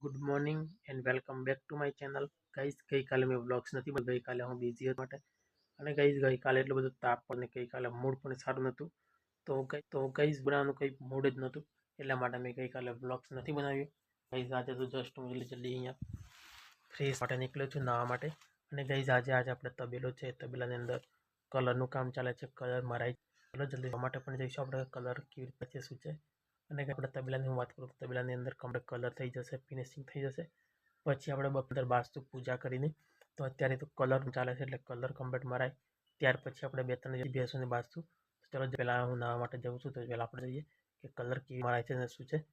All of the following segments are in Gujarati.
Good morning and welcome back to my channel guys. ગઈકાલે મેં વ્લોગ્સ નથી બનાવ્યા. ગઈકાલે હું બિઝી હતો માટે અને ગઈકાલે એટલો બધો તાપ અને ગઈકાલે મૂડ પણ સારું નહોતું. તો ગાઈઝ બનાવવાનું કંઈ મૂડ જ નહોતું, એટલા માટે મેં ગઈકાલે વ્લોગ્સ નથી બનાવ્યું. ગાઈઝ આજે તો જસ્ટ હું જલ્દી અહીંયા ફ્રેશ માટે નીકળ્યો છું નાહવા માટે. અને ગાઈઝ આજે આપણે તબેલો છે, તબેલાની અંદર કલરનું કામ ચાલે છે. કલર મરાય ચાલો જલ્દી માટે પણ જઈશું આપણે. કલર કેવી રીતે શું છે અને આપણે તબેલાની હું વાત કરું તો તબેલાની અંદર કમ્પ્લીટ કલર થઈ જશે, ફિનિશિંગ થઈ જશે. પછી આપણે અંદર વાસ્તુ પૂજા કરીને તો અત્યારે તો કલર ચાલે છે એટલે કલર કમ્પ્લીટ મરાય ત્યાર પછી આપણે 2-3 બેસોની વાસ્તુ. ચલો પહેલાં હું નાહવા માટે જાઉં છું તો પહેલાં આપણે જોઈએ કે કલર કેવી મરાય છે અને શું છે.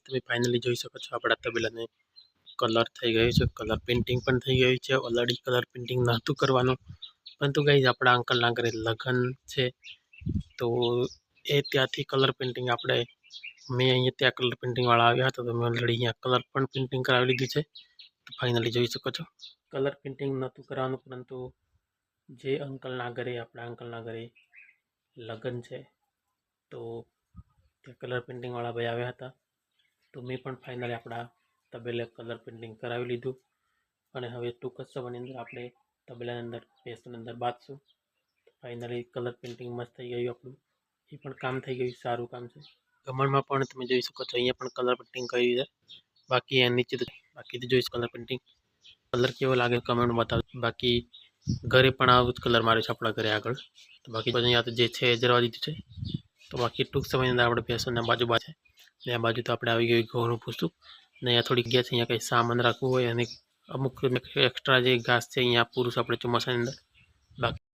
તમે ફાઇનલી જોઈ શકો છો આપણા તબેલાને કલર થઈ ગયો છે, કલર પેઇન્ટિંગ પણ થઈ ગયું છે. ઓલરેડી કલર પેઇન્ટિંગ નહોતું કરવાનું, પરંતુ ગાઈઝ આપણા અંકલના ઘરે લગ્ન છે તો એ ત્યાંથી કલર પેઇન્ટિંગ મેં અહીંયા ત્યાં કલર પેઇન્ટિંગવાળા આવ્યા હતા તો મેં ઓલરેડી અહીંયા કલર પણ પેઇન્ટિંગ કરાવી લીધી છે. તો ફાઇનલી જોઈ શકો છો કલર પેઇન્ટિંગ નહોતું કરવાનું, પરંતુ જે આપણા અંકલના ઘરે લગ્ન છે તો ત્યાં કલર પેઇન્ટિંગવાળા ભાઈ આવ્યા હતા. તો મેં પણ ફાઇનલી આપણા તબેલે કલર પેઇન્ટિંગ કરાવી લીધું અને હવે ટૂંક જ સમયની અંદર આપણે તબેલાની અંદર પેસ્ટની અંદર બાંધશું. ફાઇનલી કલર પેઇન્ટિંગ મસ્ત થઈ ગયું આપણું, એ પણ કામ થઈ ગયું, સારું કામ છે. કમરમાં પણ તમે જોઈ શકો છો અહીંયા પણ કલર પેઇન્ટિંગ કર્યું છે. બાકી એની નીચે બાકી જોઈશ કલર પેઇન્ટિંગ કલર કેવો લાગે કમેન્ટ બતાવજો. બાકી ઘરે પણ આવું જ કલર માર્યો છે આપણા ઘરે આગળ. તો બાકી અહીંયા તો જે છે એ જરવા દીધું છે. તો બાકી ટૂંક સમયની અંદર આપણે પેસ્ટના બાજુ છે ને આ બાજુ તો આપણે આવી ગયું ઘઉંનું પૂછતું ને અહીંયા થોડીક જગ્યા છે, અહીંયા કંઈ સામાન રાખવું હોય અને અમુક એક્સ્ટ્રા જે ઘાસ છે અહીંયા પૂરું આપણે ચોમાસાની અંદર. બાકી